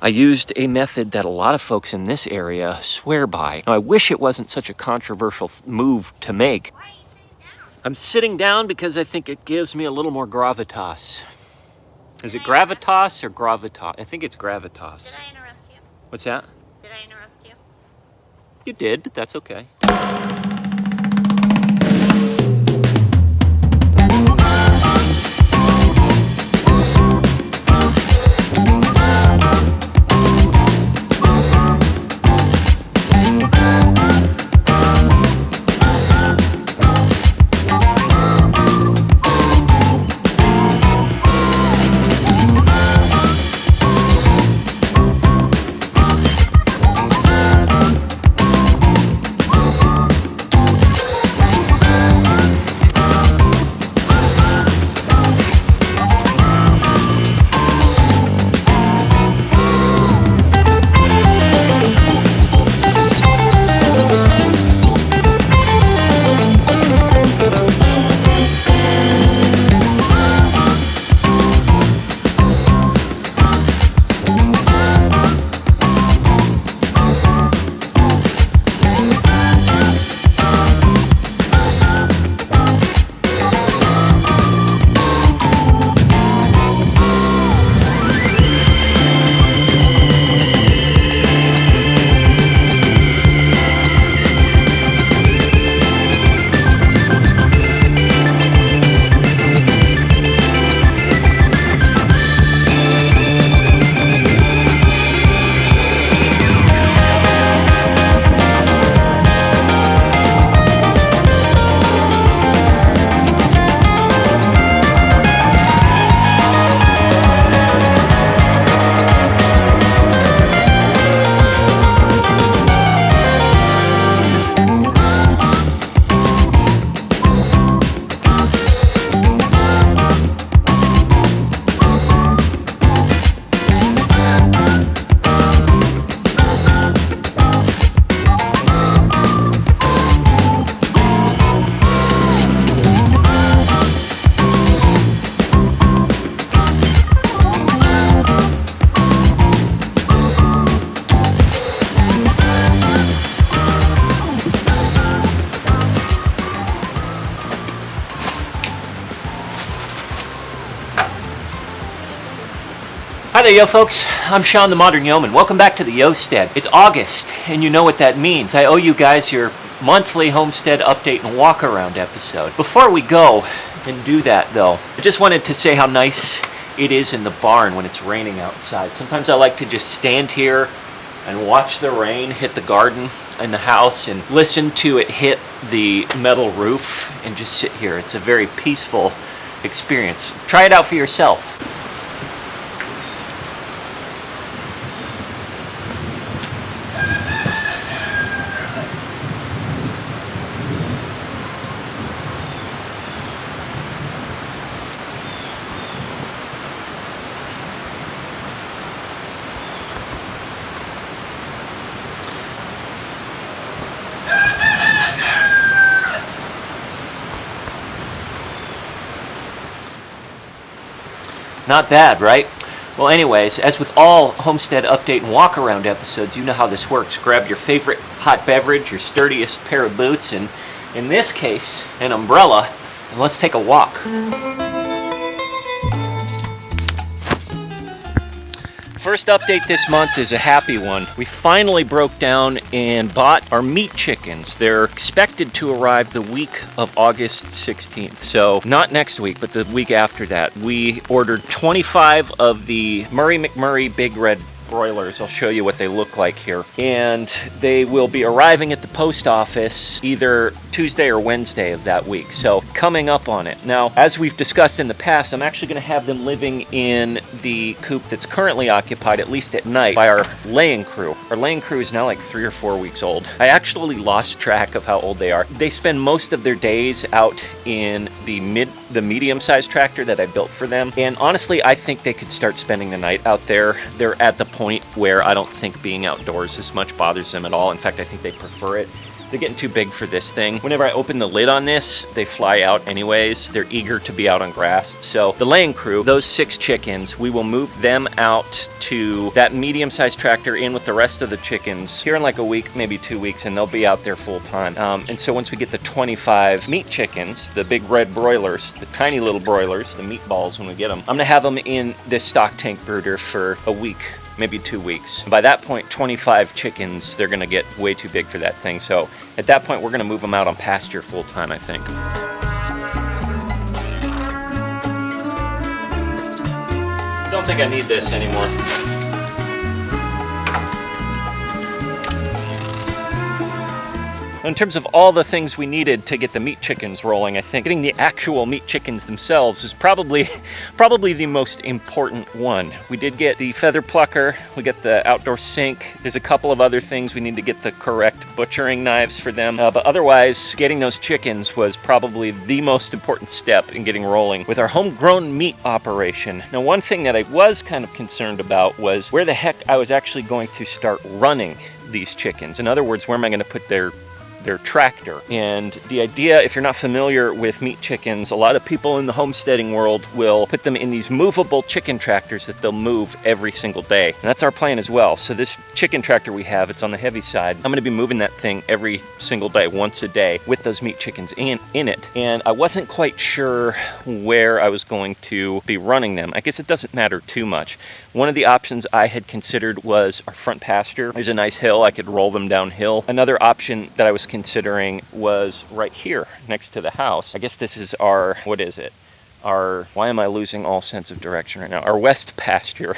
I used a method that a lot of folks in this area swear by. Now, I wish it wasn't such a controversial move to make. Why are you sitting down? I'm sitting down because I think it gives me a little more gravitas. Is it Did I gravitas or gravitas? I think it's gravitas. Did I interrupt you? What's that? Did I interrupt you? You did, but that's okay. Hi there, yo folks. I'm Sean, the Modern Yeoman. Welcome back to the Homestead. It's August, and you know what that means. I owe you guys your monthly Homestead update and walk-around episode. Before we go and do that, though, I just wanted to say how nice it is in the barn when it's raining outside. Sometimes I like to just stand here and watch the rain hit the garden and the house and listen to it hit the metal roof and just sit here. It's a very peaceful experience. Try it out for yourself. Not bad, right? Well, anyways, as with all Homestead Update and Walk-Around episodes, you know how this works. Grab your favorite hot beverage, your sturdiest pair of boots, and in this case, an umbrella, and let's take a walk. First update this month is a happy one. We finally broke down and bought our meat chickens. They're expected to arrive the week of August 16th. So not next week, but the week after that. We ordered 25 of the Murray McMurray Big Red broilers. I'll show you what they look like here. And they will be arriving at the post office either Tuesday or Wednesday of that week. So coming up on it. Now, as we've discussed in the past, I'm actually going to have them living in the coop that's currently occupied, at least at night, by our laying crew. Our laying crew is now like 3 or 4 weeks old. I actually lost track of how old they are. They spend most of their days out in the medium-sized tractor that I built for them. And honestly, I think they could start spending the night out there. They're at the point where I don't think being outdoors as much bothers them at all. In fact, I think they prefer it. They're getting too big for this thing. Whenever I open the lid on this, they fly out anyways. They're eager to be out on grass. So the laying crew, those 6 chickens, we will move them out to that medium-sized tractor in with the rest of the chickens here in like a week, maybe 2 weeks, and they'll be out there full time. And so once we get the 25 meat chickens, the big red broilers, the tiny little broilers, the meatballs when we get them, I'm gonna have them in this stock tank brooder for a week, maybe 2 weeks. By that point, 25 chickens, they're gonna get way too big for that thing. So at that point, we're gonna move them out on pasture full time, I think. Don't think I need this anymore. In terms of all the things we needed to get the meat chickens rolling, I think getting the actual meat chickens themselves is probably the most important one. We did get the feather plucker, we got the outdoor sink, there's a couple of other things we need to get the correct butchering knives for them, but otherwise getting those chickens was probably the most important step in getting rolling with our homegrown meat operation. Now, one thing that I was kind of concerned about was where the heck I was actually going to start running these chickens. In other words, where am I going to put their tractor? And the idea, if you're not familiar with meat chickens, a lot of people in the homesteading world will put them in these movable chicken tractors that they'll move every single day. And that's our plan as well. So this chicken tractor we have, it's on the heavy side. I'm gonna be moving that thing every single day, once a day, with those meat chickens in it. And I wasn't quite sure where I was going to be running them. I guess it doesn't matter too much. One of the options I had considered was our front pasture. There's a nice hill, I could roll them downhill. Another option that I was considering was right here next to the house. I guess this is our, what is it? Why am I losing all sense of direction right now? Our west pasture.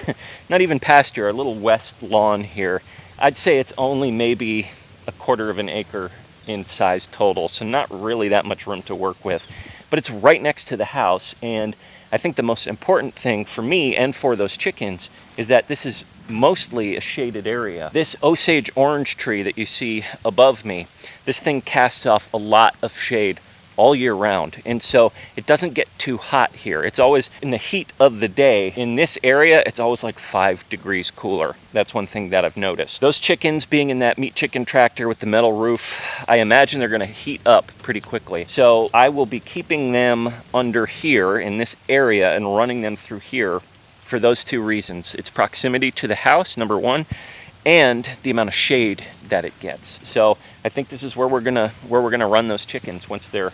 Not even pasture, our little west lawn here. I'd say it's only maybe 1/4 of an acre in size total, so not really that much room to work with. But it's right next to the house, and I think the most important thing for me and for those chickens is that this is mostly a shaded area. This Osage orange tree that you see above me, this thing casts off a lot of shade all year round, and so it doesn't get too hot here. It's always, in the heat of the day, in this area, it's always like 5 degrees cooler. That's one thing that I've noticed. Those chickens being in that meat chicken tractor with the metal roof, I imagine they're gonna heat up pretty quickly. So I will be keeping them under here in this area and running them through here for those 2 reasons. Its proximity to the house, number 1, and the amount of shade that it gets. So I think this is where we're gonna run those chickens once they're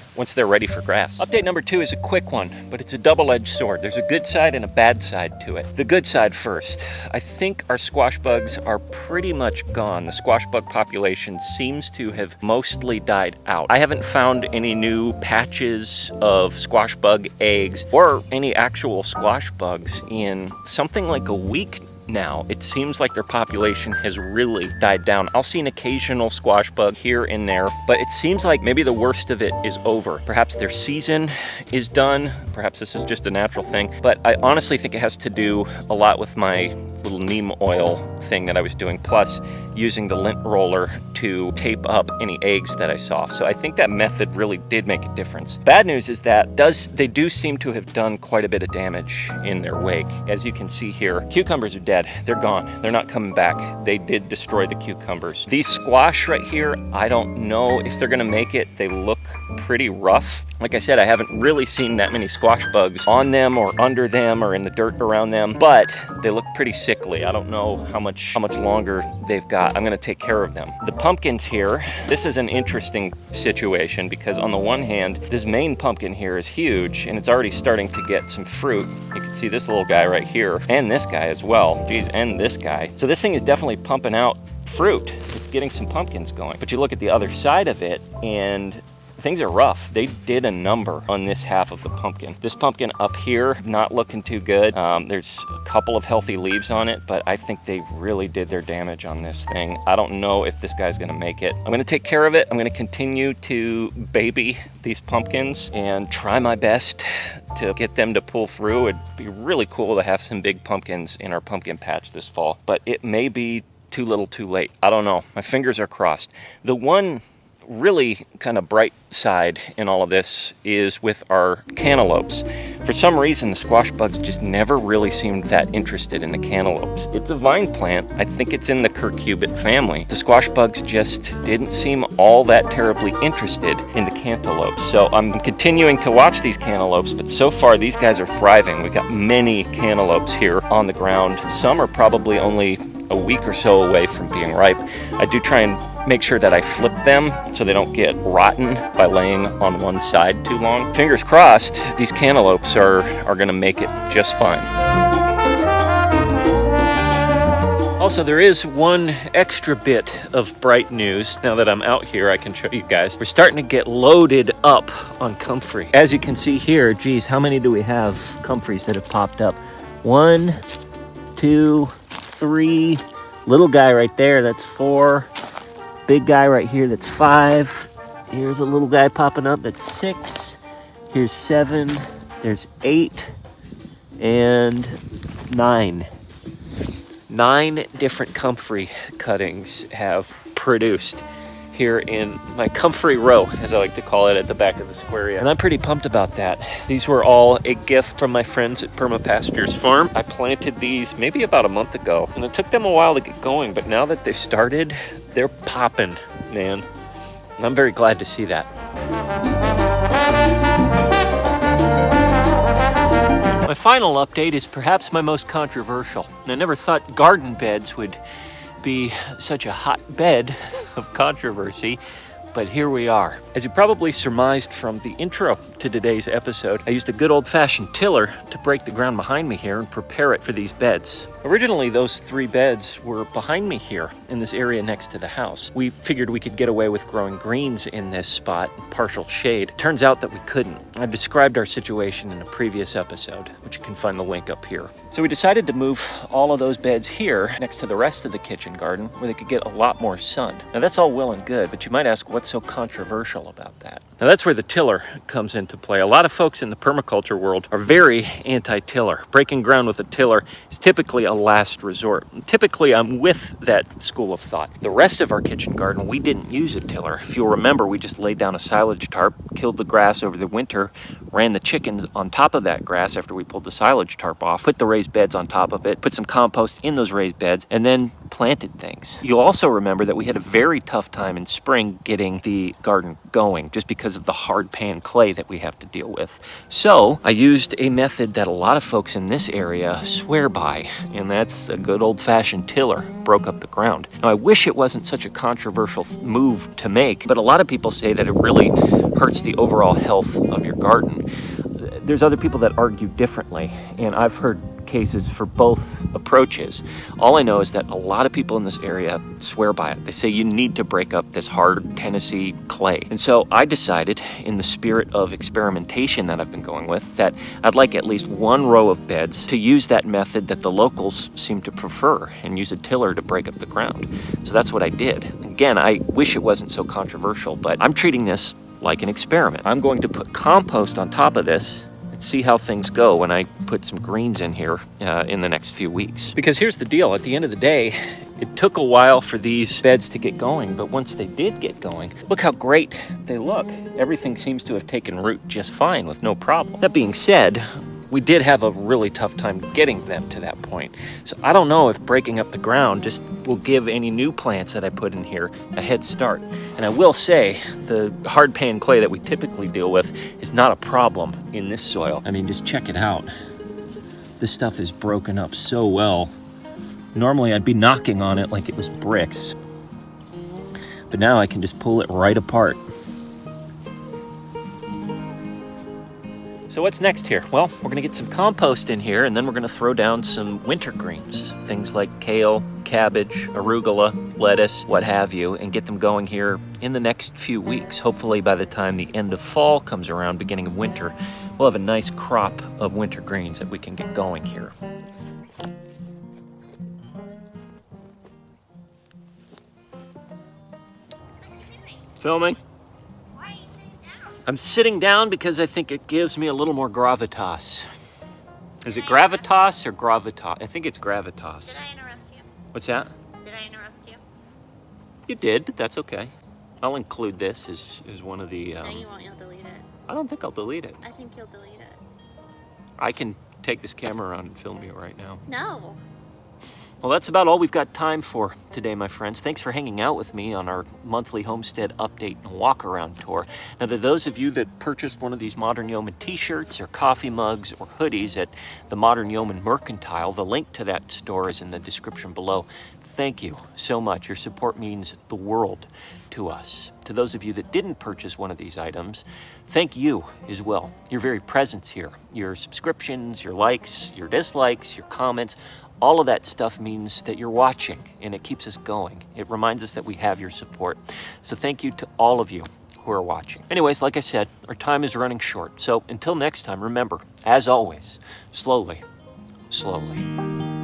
ready for grass. Update number 2 is a quick one, but it's a double-edged sword. There's a good side and a bad side to it. The good side first. I think our squash bugs are pretty much gone. The squash bug population seems to have mostly died out. I haven't found any new patches of squash bug eggs or any actual squash bugs in something like a week now. It seems like their population has really died down. I'll see an occasional squash bug here and there, but it seems like maybe the worst of it is over. Perhaps their season is done. Perhaps this is just a natural thing, but I honestly think it has to do a lot with my little neem oil thing that I was doing, plus using the lint roller to tape up any eggs that I saw. So I think that method really did make a difference. Bad news is that they do seem to have done quite a bit of damage in their wake. As you can see here, cucumbers are dead. They're gone. They're not coming back. They did destroy the cucumbers. These squash right here, I don't know if they're gonna make it. They look pretty rough. Like I said, I haven't really seen that many squash bugs on them or under them or in the dirt around them, but they look pretty sickly. I don't know how much longer they've got. I'm gonna take care of them. The pumpkins here, this is an interesting situation because on the one hand, this main pumpkin here is huge and it's already starting to get some fruit. You can see this little guy right here and this guy as well. Geez, and this guy. So this thing is definitely pumping out fruit. It's getting some pumpkins going. But you look at the other side of it and things are rough. They did a number on this half of the pumpkin. This pumpkin up here, not looking too good. There's a couple of healthy leaves on it, but I think they really did their damage on this thing. I don't know if this guy's gonna make it. I'm gonna take care of it. I'm gonna continue to baby these pumpkins and try my best to get them to pull through. It'd be really cool to have some big pumpkins in our pumpkin patch this fall, but it may be too little too late. I don't know. My fingers are crossed. The one really kind of bright side in all of this is with our cantaloupes. For some reason, the squash bugs just never really seemed that interested in the cantaloupes. It's a vine plant. I think it's in the curcubit family. The squash bugs just didn't seem all that terribly interested in the cantaloupes. So I'm continuing to watch these cantaloupes, but so far these guys are thriving. We got many cantaloupes here on the ground. Some are probably only a week or so away from being ripe. I do try and make sure that I flip them so they don't get rotten by laying on one side too long. Fingers crossed, these cantaloupes are gonna make it just fine. Also, there is one extra bit of bright news. Now that I'm out here, I can show you guys. We're starting to get loaded up on comfrey. As you can see here, geez, how many do we have comfreys that have popped up? 1, 2, 3. Little guy right there, that's 4. Big guy right here, that's 5. Here's a little guy popping up, that's 6. Here's 7. There's 8 and 9. 9 different comfrey cuttings have produced here in my comfrey row, as I like to call it, at the back of the square. And I'm pretty pumped about that. These were all a gift from my friends at Permapastures Farm. I planted these maybe about a month ago, and it took them a while to get going, but now that they've started, they're popping, man. And I'm very glad to see that. My final update is perhaps my most controversial. I never thought garden beds would be such a hotbed of controversy, but here we are. As you probably surmised from the intro to today's episode, I used a good old-fashioned tiller to break the ground behind me here and prepare it for these beds. Originally, those 3 beds were behind me here in this area next to the house. We figured we could get away with growing greens in this spot in partial shade. Turns out that we couldn't. I described our situation in a previous episode, which you can find the link up here. So we decided to move all of those beds here next to the rest of the kitchen garden where they could get a lot more sun. Now that's all well and good, but you might ask, what's so controversial about that? Now that's where the tiller comes into play. A lot of folks in the permaculture world are very anti-tiller. Breaking ground with a tiller is typically a last resort. Typically, I'm with that school of thought. The rest of our kitchen garden, we didn't use a tiller. If you'll remember, we just laid down a silage tarp, killed the grass over the winter, ran the chickens on top of that grass after we pulled the silage tarp off, put the raised beds on top of it, put some compost in those raised beds, and then planted things. You'll also remember that we had a very tough time in spring getting the garden going just because of the hard pan clay that we have to deal with. So I used a method that a lot of folks in this area swear by, and that's a good old-fashioned tiller. Broke up the ground. Now I wish it wasn't such a controversial move to make, but a lot of people say that it really hurts the overall health of your garden. There's other people that argue differently, and I've heard cases for both approaches. All I know is that a lot of people in this area swear by it. They say you need to break up this hard Tennessee clay. And so I decided, in the spirit of experimentation that I've been going with, that I'd like at least 1 row of beds to use that method that the locals seem to prefer and use a tiller to break up the ground. So that's what I did. Again, I wish it wasn't so controversial, but I'm treating this like an experiment. I'm going to put compost on top of this and see how things go when I put some greens in here in the next few weeks. Because here's the deal, at the end of the day, it took a while for these beds to get going, but once they did get going, look how great they look. Everything seems to have taken root just fine with no problem. That being said, we did have a really tough time getting them to that point. So I don't know if breaking up the ground just will give any new plants that I put in here a head start. And I will say, the hard pan clay that we typically deal with is not a problem in this soil. I mean, just check it out. This stuff is broken up so well. Normally I'd be knocking on it like it was bricks. But now I can just pull it right apart. So what's next here? Well, we're gonna get some compost in here, and then we're gonna throw down some winter greens, things like kale, cabbage, arugula, lettuce, what have you, and get them going here in the next few weeks. Hopefully by the time the end of fall comes around, beginning of winter, we'll have a nice crop of winter greens that we can get going here. Filming? I'm sitting down because I think it gives me a little more gravitas. Is it gravitas or gravitas? I think it's gravitas. Did I interrupt you? What's that? Did I interrupt you? You did, but that's okay. I'll include this as one of the... No, you won't. You'll delete it. I don't think I'll delete it. I think you'll delete it. I can take this camera around and film you right now. No. Well, that's about all we've got time for today, my friends. Thanks for hanging out with me on our monthly homestead update and walk-around tour. Now, to those of you that purchased one of these Modern Yeoman t-shirts or coffee mugs or hoodies at the Modern Yeoman Mercantile, the link to that store is in the description below. Thank you so much. Your support means the world to us. To those of you that didn't purchase one of these items, thank you as well. Your very presence here, your subscriptions, your likes, your dislikes, your comments, all of that stuff means that you're watching, and it keeps us going. It reminds us that we have your support. So thank you to all of you who are watching. Anyways, like I said, our time is running short. So until next time, remember, as always, slowly, slowly.